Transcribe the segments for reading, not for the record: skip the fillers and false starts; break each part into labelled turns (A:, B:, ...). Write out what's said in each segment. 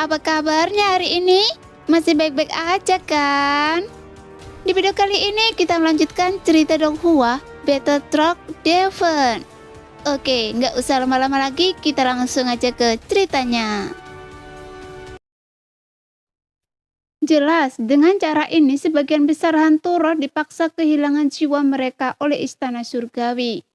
A: Apa kabarnya hari ini? Masih baik-baik aja kan? Di video kali ini kita melanjutkan cerita Donghua Battle Truck Devon. Oke, nggak usah lama-lama lagi, kita langsung aja ke ceritanya. Jelas, dengan cara ini sebagian besar hantu roh dipaksa kehilangan jiwa mereka oleh istana surgawi.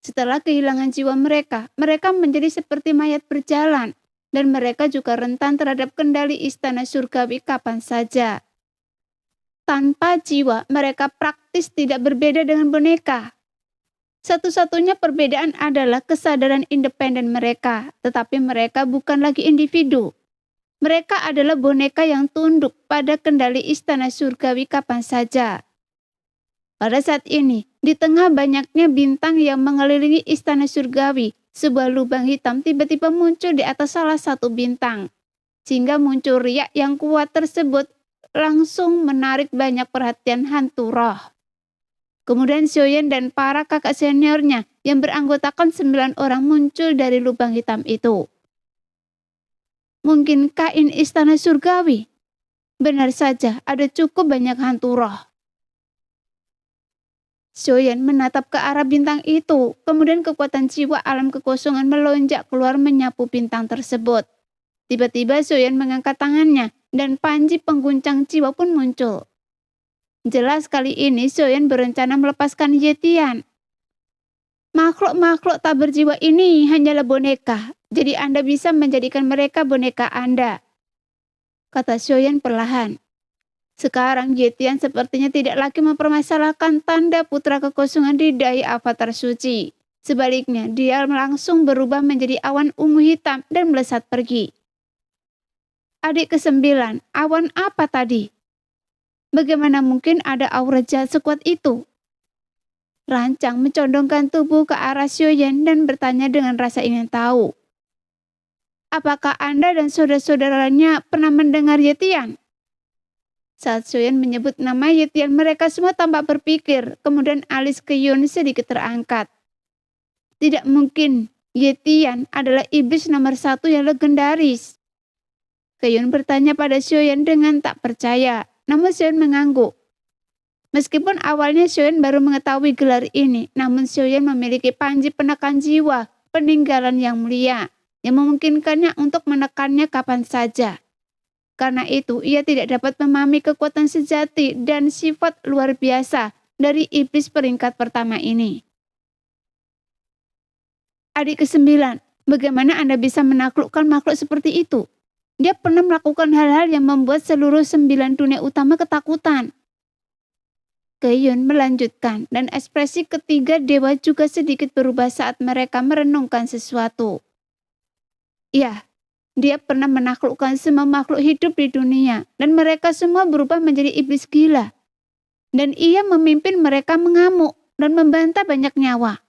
A: Setelah kehilangan jiwa mereka menjadi seperti mayat berjalan, dan mereka juga rentan terhadap kendali istana surgawi kapan saja. Tanpa jiwa, mereka praktis tidak berbeda dengan boneka. Satu-satunya perbedaan adalah kesadaran independen mereka, tetapi mereka bukan lagi individu. Mereka adalah boneka yang tunduk pada kendali istana surgawi kapan saja. Pada saat ini, di tengah banyaknya bintang yang mengelilingi istana surgawi, sebuah lubang hitam tiba-tiba muncul di atas salah satu bintang. Sehingga muncul riak yang kuat tersebut langsung menarik banyak perhatian hantu roh. Kemudian Xiaoyan dan para kakak seniornya yang beranggotakan 9 orang muncul dari lubang hitam itu. Mungkinkah ini istana surgawi? Benar saja, ada cukup banyak hantu roh. Xiaoyan menatap ke arah bintang itu, kemudian kekuatan jiwa alam kekosongan melonjak keluar menyapu bintang tersebut. Tiba-tiba Xiaoyan mengangkat tangannya, dan panji pengguncang jiwa pun muncul. Jelas kali ini Xiaoyan berencana melepaskan Yetian. Makhluk-makhluk tak berjiwa ini hanyalah boneka, jadi Anda bisa menjadikan mereka boneka Anda, kata Xiaoyan perlahan. Sekarang Yetian sepertinya tidak lagi mempermasalahkan tanda putra kekosongan di dahi avatar suci. Sebaliknya, dia langsung berubah menjadi awan ungu hitam dan melesat pergi. Adik ke-9, awan apa tadi? Bagaimana mungkin ada aura jahat sekuat itu? Rancang mencondongkan tubuh ke arah Xiaoyan dan bertanya dengan rasa ingin tahu. Apakah Anda dan saudara-saudaranya pernah mendengar Yetian? Saat Xiaoyan menyebut nama Yetian, mereka semua tampak berpikir, kemudian alis Keyun sedikit terangkat. Tidak mungkin, Yetian adalah iblis nomor 1 yang legendaris. Keyun bertanya pada Xiaoyan dengan tak percaya, namun Xiaoyan mengangguk. Meskipun awalnya Xiaoyan baru mengetahui gelar ini, namun Xiaoyan memiliki panji penekan jiwa, peninggalan yang mulia, yang memungkinkannya untuk menekannya kapan saja. Karena itu, ia tidak dapat memahami kekuatan sejati dan sifat luar biasa dari iblis peringkat pertama ini. Adik ke-9, bagaimana Anda bisa menaklukkan makhluk seperti itu? Dia pernah melakukan hal-hal yang membuat seluruh 9 dunia utama ketakutan. Keyun melanjutkan, dan ekspresi ketiga dewa juga sedikit berubah saat mereka merenungkan sesuatu. Ya, dia pernah menaklukkan semua makhluk hidup di dunia, dan mereka semua berubah menjadi iblis gila. Dan ia memimpin mereka mengamuk dan membantah banyak nyawa.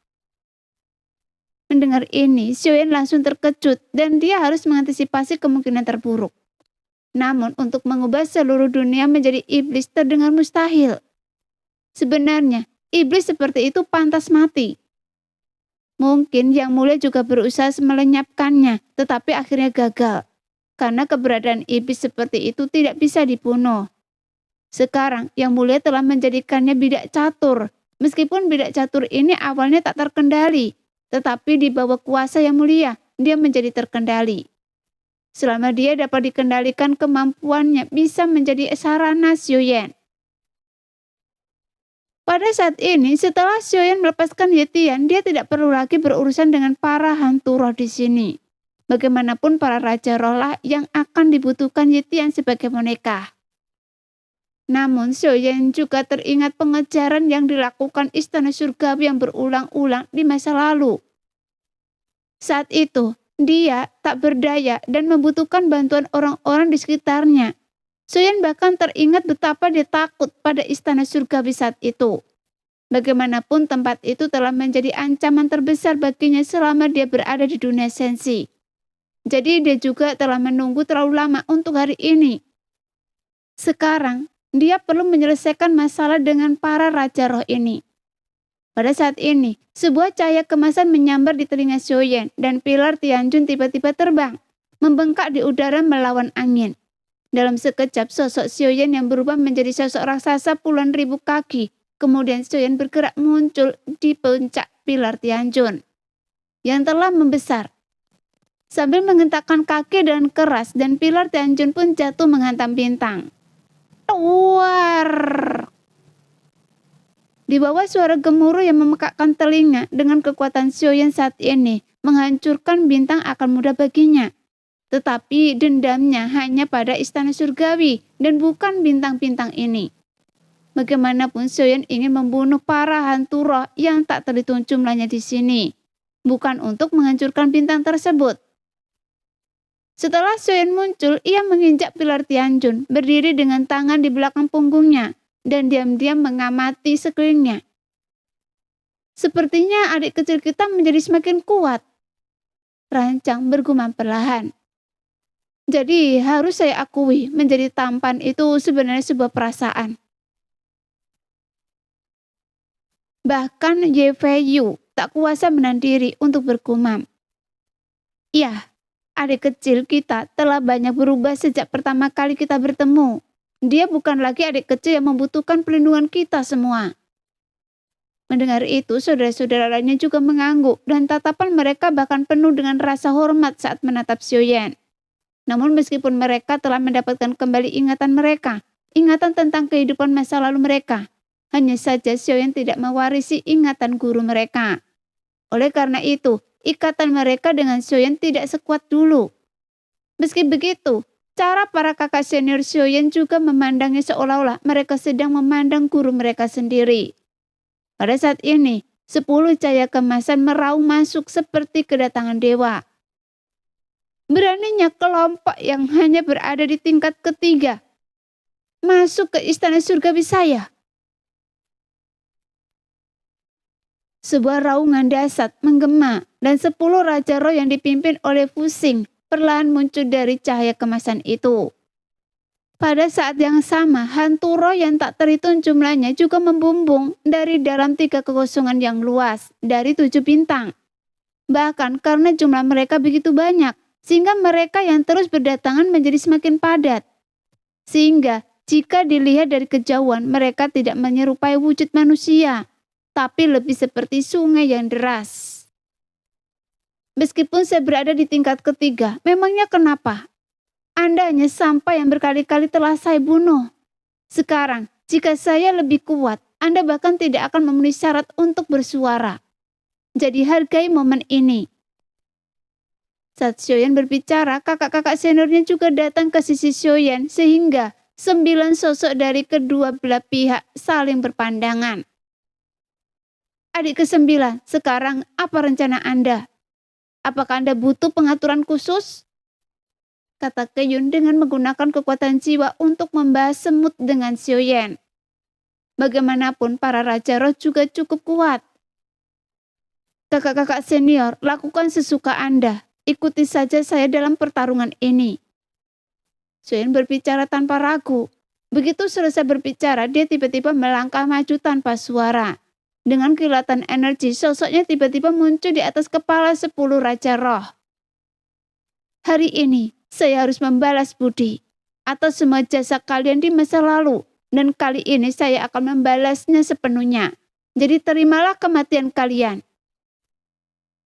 A: Mendengar ini, Xiaoyan langsung terkejut dan dia harus mengantisipasi kemungkinan terburuk. Namun untuk mengubah seluruh dunia menjadi iblis terdengar mustahil. Sebenarnya, iblis seperti itu pantas mati. Mungkin Yang Mulia juga berusaha melenyapkannya, tetapi akhirnya gagal. Karena keberadaan iblis seperti itu tidak bisa dibunuh. Sekarang, Yang Mulia telah menjadikannya bidak catur. Meskipun bidak catur ini awalnya tak terkendali, tetapi di bawah kuasa Yang Mulia, dia menjadi terkendali. Selama dia dapat dikendalikan, kemampuannya bisa menjadi sarana Xiaoyan. Pada saat ini, setelah Xiaoyan melepaskan Yetian, dia tidak perlu lagi berurusan dengan para hantu roh di sini. Bagaimanapun para raja roh lah yang akan dibutuhkan Yetian sebagai boneka. Namun Xiaoyan juga teringat pengejaran yang dilakukan istana surgawi yang berulang-ulang di masa lalu. Saat itu, dia tak berdaya dan membutuhkan bantuan orang-orang di sekitarnya. Xiaoyan bahkan teringat betapa dia takut pada istana surgawi saat itu. Bagaimanapun tempat itu telah menjadi ancaman terbesar baginya selama dia berada di dunia sensi. Jadi dia juga telah menunggu terlalu lama untuk hari ini. Sekarang, dia perlu menyelesaikan masalah dengan para raja roh ini. Pada saat ini, sebuah cahaya kemasan menyambar di telinga Xiaoyan dan pilar Tianjun tiba-tiba terbang. membengkak di udara melawan angin. Dalam sekejap sosok Xiaoyan yang berubah menjadi sosok raksasa puluhan ribu kaki. Kemudian Xiaoyan bergerak muncul di puncak pilar Tianjun yang telah membesar. Sambil menghentakkan kaki dengan keras dan pilar Tianjun pun jatuh menghantam bintang. Tuar! Di bawah suara gemuruh yang memekakkan telinga dengan kekuatan Xiaoyan saat ini, menghancurkan bintang akan mudah baginya. Tetapi dendamnya hanya pada istana surgawi dan bukan bintang-bintang ini. Bagaimanapun Xiaoyan ingin membunuh para hantu roh yang tak terhitung jumlahnya di sini, bukan untuk menghancurkan bintang tersebut. Setelah Xiaoyan muncul, ia menginjak pilar Tianjun, berdiri dengan tangan di belakang punggungnya, dan diam-diam mengamati sekelilingnya. Sepertinya adik kecil kita menjadi semakin kuat. Rancang bergumam perlahan. Jadi harus saya akui, menjadi tampan itu sebenarnya sebuah perasaan. Bahkan Ye Feiyu tak kuasa menahan diri untuk bergumam. Ya, adik kecil kita telah banyak berubah sejak pertama kali kita bertemu. Dia bukan lagi adik kecil yang membutuhkan perlindungan kita semua. Mendengar itu, saudara-saudara lainnya juga mengangguk dan tatapan mereka bahkan penuh dengan rasa hormat saat menatap Xiaoyan. Namun meskipun mereka telah mendapatkan kembali ingatan mereka, ingatan tentang kehidupan masa lalu mereka, hanya saja Xiaoyan tidak mewarisi ingatan guru mereka. Oleh karena itu, ikatan mereka dengan Xiaoyan tidak sekuat dulu. Meski begitu, cara para kakak senior Xiaoyan juga memandangnya seolah-olah mereka sedang memandang guru mereka sendiri. Pada saat ini, 10 cahaya kemasan meraung masuk seperti kedatangan dewa. Beraninya kelompok yang hanya berada di tingkat ketiga masuk ke istana surgawi saya. Sebuah raungan dahsyat menggema dan 10 raja roh yang dipimpin oleh Fuxing perlahan muncul dari cahaya kemasan itu. Pada saat yang sama, hantu roh yang tak terhitung jumlahnya juga membumbung dari dalam 3 kekosongan yang luas dari 7 bintang. Bahkan karena jumlah mereka begitu banyak, sehingga mereka yang terus berdatangan menjadi semakin padat. Sehingga jika dilihat dari kejauhan, mereka tidak menyerupai wujud manusia, tapi lebih seperti sungai yang deras. Meskipun saya berada di tingkat ketiga, memangnya kenapa? Anda hanya sampai yang berkali-kali telah saya bunuh. Sekarang, jika saya lebih kuat, Anda bahkan tidak akan memenuhi syarat untuk bersuara. Jadi hargai momen ini. Saat Xiaoyan berbicara, kakak-kakak seniornya juga datang ke sisi Xiaoyan sehingga 9 sosok dari kedua belah pihak saling berpandangan. Adik ke-9, sekarang apa rencana Anda? Apakah Anda butuh pengaturan khusus? Kata Keyun dengan menggunakan kekuatan jiwa untuk membahas semut dengan Xiaoyan. Bagaimanapun para raja roh juga cukup kuat. Kakak-kakak senior, lakukan sesuka Anda. Ikuti saja saya dalam pertarungan ini. Xiaoyan berbicara tanpa ragu. Begitu selesai berbicara, dia tiba-tiba melangkah maju tanpa suara. Dengan kilatan energi, sosoknya tiba-tiba muncul di atas kepala 10 raja roh. Hari ini, saya harus membalas budi atas semua jasa kalian di masa lalu. Dan kali ini saya akan membalasnya sepenuhnya. Jadi terimalah kematian kalian.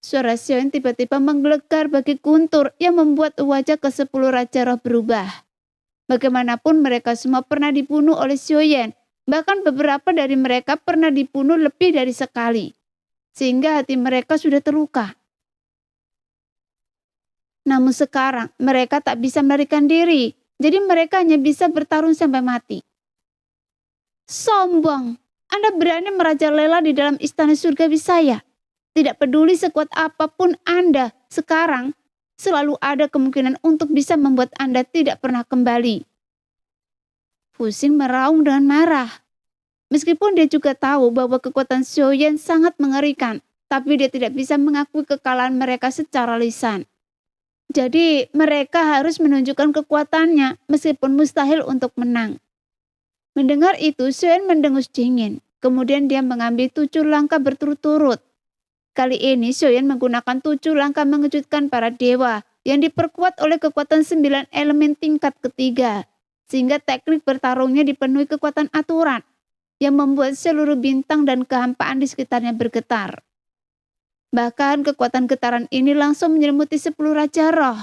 A: Suara Xiaoyan tiba-tiba menggelegar bagi Guntur yang membuat wajah ke-10 raja roh berubah. Bagaimanapun mereka semua pernah dibunuh oleh Xiaoyan, bahkan beberapa dari mereka pernah dibunuh lebih dari sekali, sehingga hati mereka sudah terluka. Namun sekarang mereka tak bisa melarikan diri, jadi mereka hanya bisa bertarung sampai mati. Sombong, Anda berani merajalela di dalam istana surgawi saya. Tidak peduli sekuat apapun Anda, sekarang selalu ada kemungkinan untuk bisa membuat Anda tidak pernah kembali. Fuxing meraung dengan marah. Meskipun dia juga tahu bahwa kekuatan Xiaoyan sangat mengerikan, tapi dia tidak bisa mengakui kekalahan mereka secara lisan. Jadi mereka harus menunjukkan kekuatannya meskipun mustahil untuk menang. Mendengar itu, Xiaoyan mendengus dingin. Kemudian dia mengambil 7 langkah berturut-turut. Kali ini Xiaoyan menggunakan 7 langkah mengejutkan para dewa yang diperkuat oleh kekuatan 9 elemen tingkat ketiga, sehingga teknik bertarungnya dipenuhi kekuatan aturan yang membuat seluruh bintang dan kehampaan di sekitarnya bergetar. Bahkan kekuatan getaran ini langsung menyelimuti 10 Raja Roh.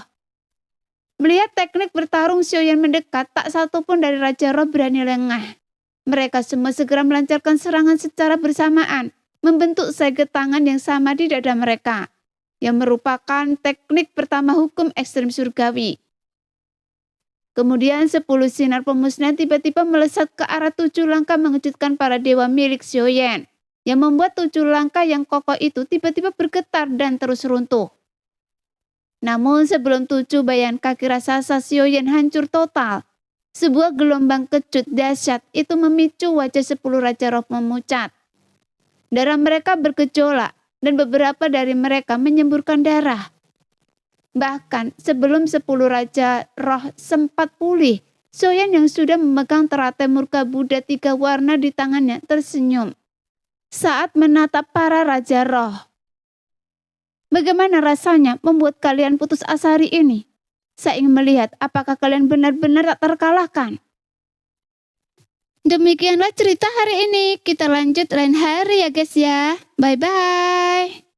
A: Melihat teknik bertarung Xiaoyan mendekat, tak satu pun dari Raja Roh berani lengah. Mereka semua segera melancarkan serangan secara bersamaan, membentuk segel tangan yang sama di dada mereka, yang merupakan teknik pertama hukum ekstrem surgawi. Kemudian 10 sinar pemusnahan tiba-tiba melesat ke arah 7 langkah mengejutkan para dewa milik Xiaoyan, yang membuat 7 langkah yang kokoh itu tiba-tiba bergetar dan terus runtuh. Namun sebelum 7 bayangan kaki raksasa Xiaoyan hancur total, sebuah gelombang kejut dahsyat itu memicu wajah 10 Raja Roh memucat. Darah mereka bergejolak dan beberapa dari mereka menyemburkan darah. Bahkan sebelum 10 Raja Roh sempat pulih, Xiaoyan yang sudah memegang teratai murka Buddha 3 warna di tangannya tersenyum saat menatap para Raja Roh. Bagaimana rasanya membuat kalian putus asa hari ini? Saya ingin melihat apakah kalian benar-benar tak terkalahkan. Demikianlah cerita hari ini. Kita lanjut lain hari ya guys ya. Bye-bye.